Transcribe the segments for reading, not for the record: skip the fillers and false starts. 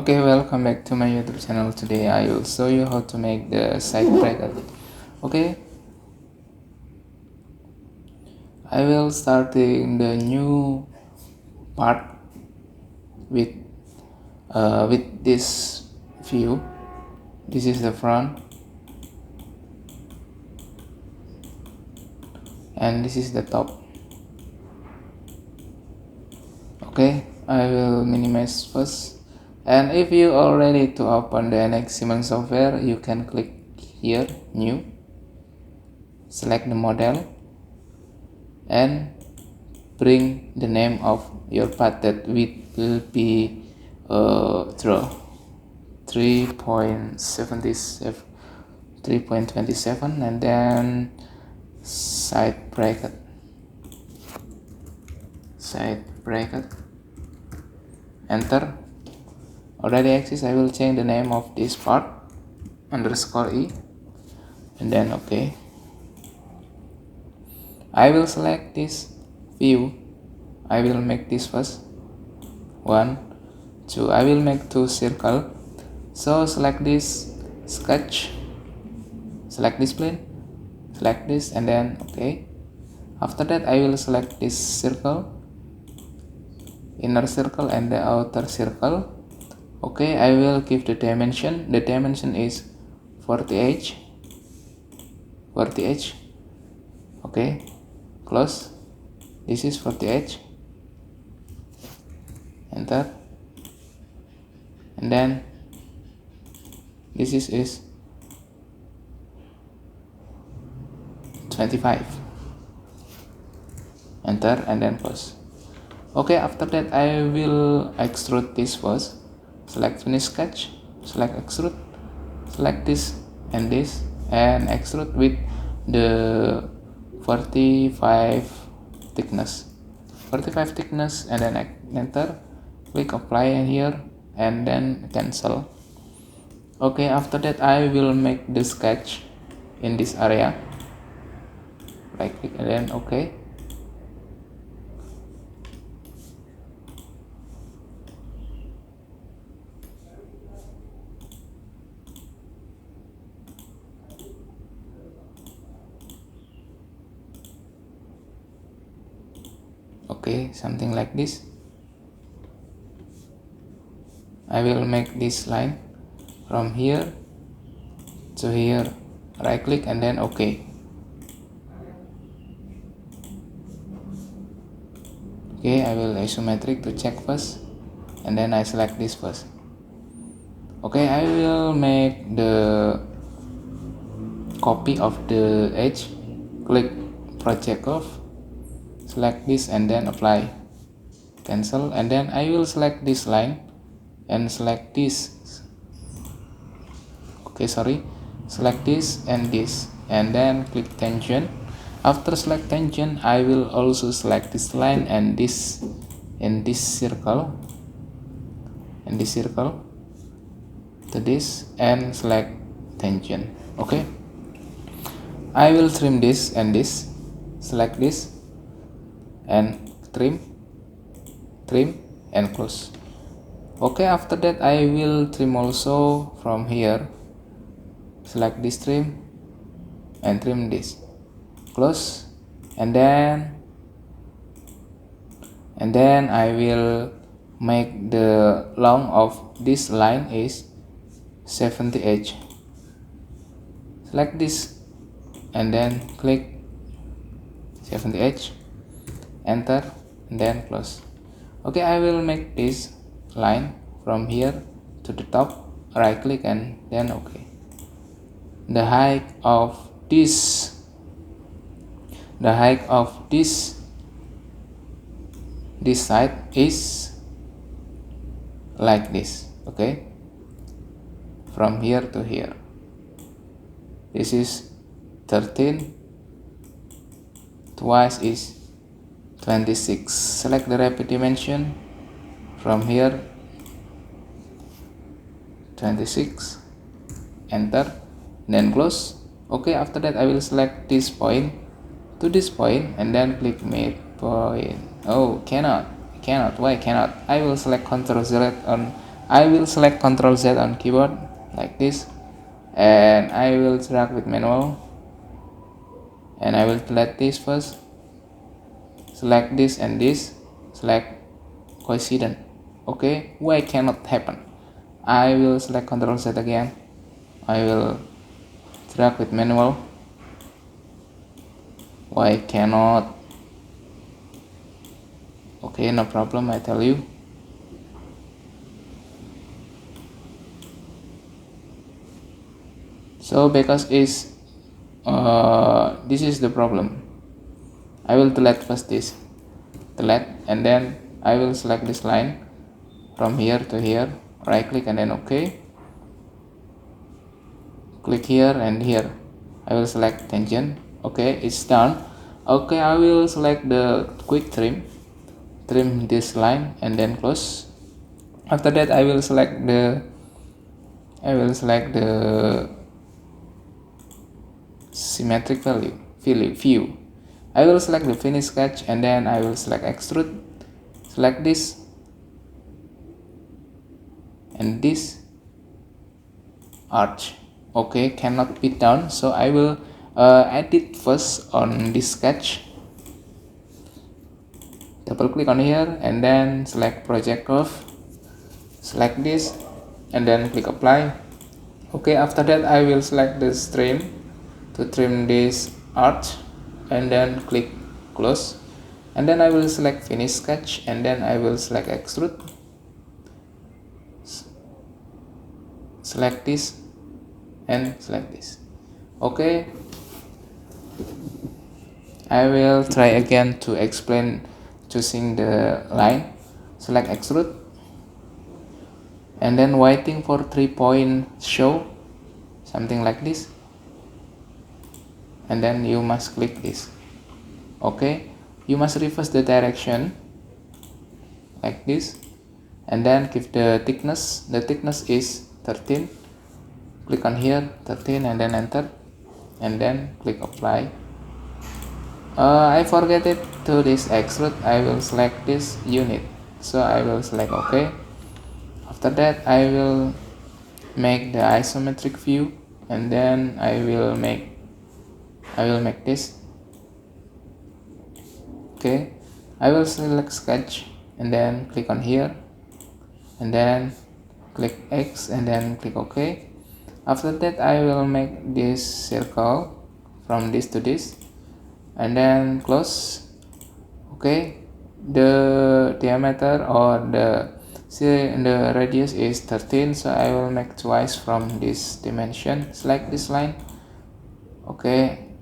Okay, welcome back to my YouTube channel. Today I will show you how to make the side bracket. Okay, I will starting the new part with this view. This is the front and this is the top. Okay, I will minimize first. And if you are ready to open the NX Siemens Software, you can click here, new, select the model, and bring the name of your part that will be 3.27, and then side bracket, enter. Already exists. I will change the name of this part underscore e, and then okay. I will select this view. I will make this first 1, 2. I will make 2 circle. So select this sketch, select this plane, select this, and then okay. After that I will select this circle, inner circle and the outer circle. Okay, I will give the dimension. The dimension is 40h. Okay, close. This is 40h. Enter. And then this is 25. Enter and then close. Okay, after that I will extrude this first. Select finish sketch, select extrude, select this, and extrude with the 45 thickness, and then enter. Click apply here and then cancel. Okay, after that I will make the sketch in this area. Right click and then okay. Okay, something like this. I will make this line from here to here. Right click and then okay. Okay, I will isometric to check first, and then I select this first. Okay, I will make the copy of the edge. Click project off, select this and then apply, cancel, and then I will select this line and select this. Okay, sorry, select this, and then click tangent. After select tangent, I will also select this line and this circle to this and select tangent. Okay, I will trim this and this, select this and trim and close. Okay, after that I will trim also from here. Select this, trim and trim this, close, and then I will make the long of this line is 70h. Select this and then click 70h, enter, and then close. Okay, I will make this line from here to the top. Right click and then okay. The height of this side is like this. Okay, from here to here. This is 13, twice is 26. Select the rapid dimension from here, 26, enter, then close. Okay, after that I will select this point to this point and then click midpoint. Oh, cannot. Why cannot? I will select Ctrl Z on I will select Ctrl Z on keyboard like this, and I will drag with manual, and I will delete this first, select this and this, select coincident. Okay, why cannot happen? I will select Ctrl Z again, I will drag with manual. Why cannot? Okay, no problem, I tell you. So because this is the problem, I will delete first this, delete, and then I will select this line from here to here, right click and then OK, click here and here, I will select tangent. Okay, it's done. Okay, I will select the quick trim this line and then close. After that I will select the symmetric view. I will select the finish sketch and then I will select extrude, select this and this arch. Okay, cannot be done, so I will edit first on this sketch. Double click on here and then select project curve, select this and then click apply. Okay, after that I will select this trim to trim this arch and then click close, and then I will select finish sketch and then I will select extrude, select this and select this. Okay, I will try again to explain choosing the line. Select extrude and then waiting for 3-point show, something like this, and then you must click this. Okay, you must reverse the direction like this and then give the thickness is 13, click on here 13 and then enter and then click apply. I forget it to this extrude, I will select this unit, so I will select OK. After that I will make the isometric view and then I will make this. Okay, I will select sketch and then click on here and then click X and then click OK. After that I will make this circle from this to this and then close. Okay, the diameter or the radius is 13, so I will make twice from this dimension. Select this line. Okay,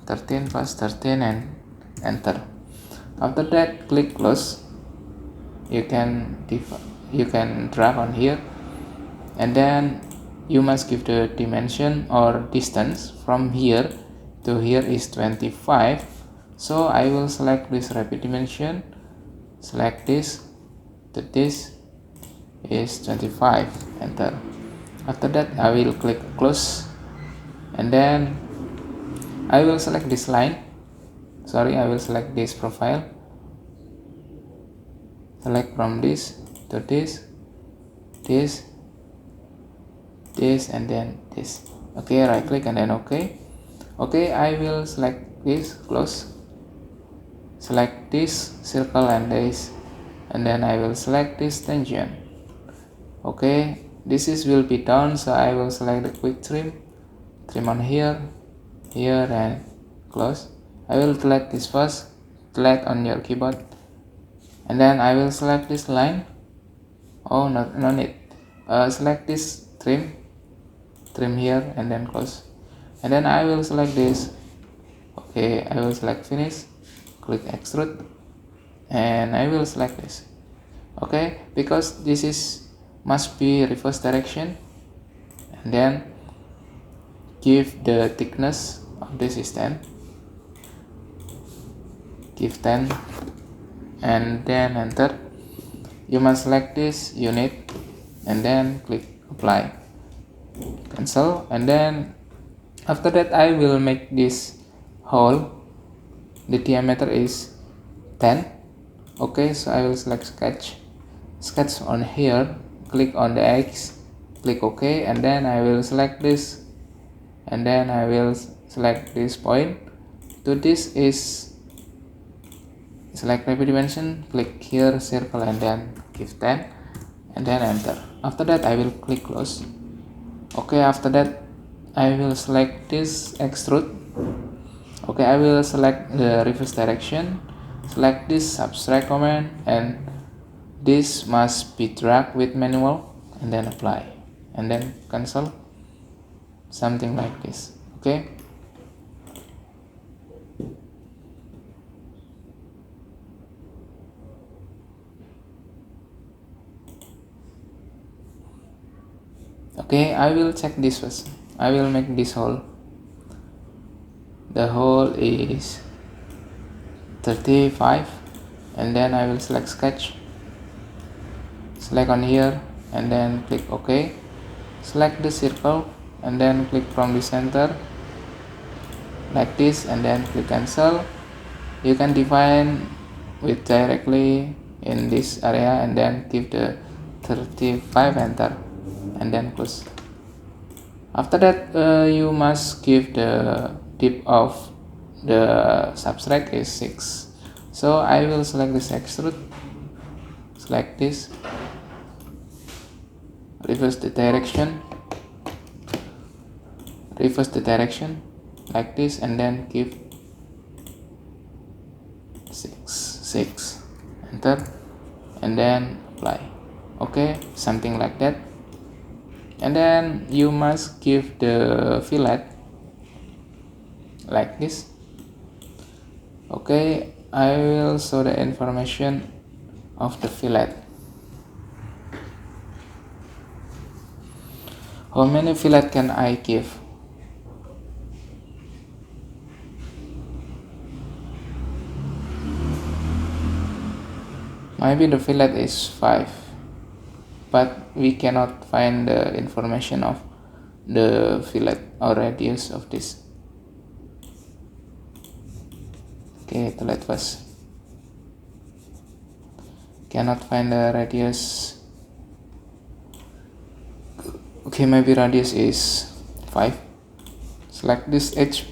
13 plus 13 and enter. After that click close. You can drag on here and then you must give the dimension or distance from here to here is 25, so I will select this rapid dimension, select this to this is 25, enter. After that I will click close and then I will select this line, I will select this profile, select from this to this and then this. Okay, right click and then OK. Okay, I will select this, close, select this circle and this, and then I will select this tangent. Okay, this will be done, so I will select the quick trim on here and close. I will delete this first, delete on your keyboard, and then I will select this line. Oh, no need. Select this trim here and then close, and then I will select this. Okay, I will select finish, click extrude, and I will select this. Okay, because this must be reverse direction, and then give the thickness of this is 10, give 10 and then enter. You must select this unit and then click apply, cancel, and then after that I will make this hole, the diameter is 10. Okay, so I will select sketch on here, click on the X, click OK, and then I will select this, and then I will select this point. To this is select rapid dimension, click here circle, and then give 10, and then enter. After that I will click close. Okay, after that I will select this extrude. Okay, I will select the reverse direction, select this subtract command, and this must be dragged with manual, and then apply, and then cancel, something like this. Okay, okay, I will check this first. I will make this hole. The hole is 35, and then I will select sketch, select on here, and then click OK, select the circle, and then click from the center like this, and then click cancel. You can define with directly in this area, and then give the 35, enter, and then close. After that you must give the depth of the subtract is 6. So I will select this extrude, select this, reverse the direction like this, and then give 6, enter, and then apply. Okay, something like that. And then you must give the fillet like this. Okay, I will show the information of the fillet. How many fillet can I give? Maybe the fillet is 5, but we cannot find the information of the fillet or radius of this. Okay, to let first. Cannot find the radius. Okay, maybe radius is 5. Select this edge,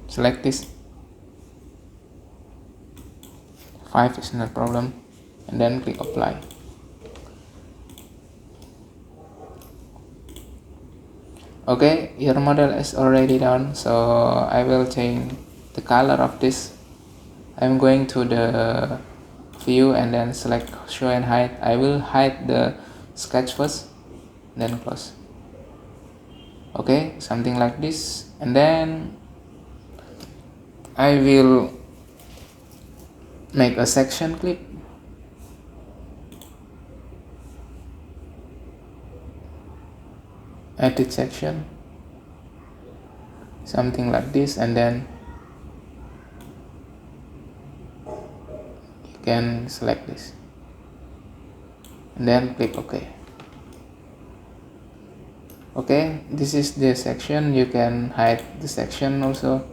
select this. 5 is not problem, and then click apply. Okay, your model is already done, so I will change the color of this. I'm going to the view and then select show and hide. I will hide the sketch first, then close. Okay, something like this, and then I will make a section clip. Edit section, something like this, and then you can select this, and then click OK. Okay, this is the section. You can hide the section also,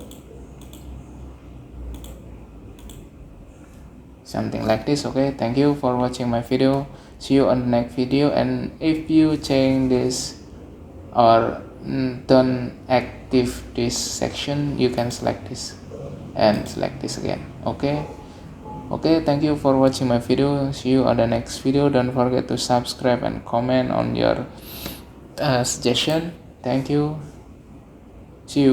something like this. Okay, thank you for watching my video. See you on the next video. And if you change this or don't active this section, you can select this and select this again. Okay, thank you for watching my video. See you on the next video. Don't forget to subscribe and comment on your suggestion. Thank you.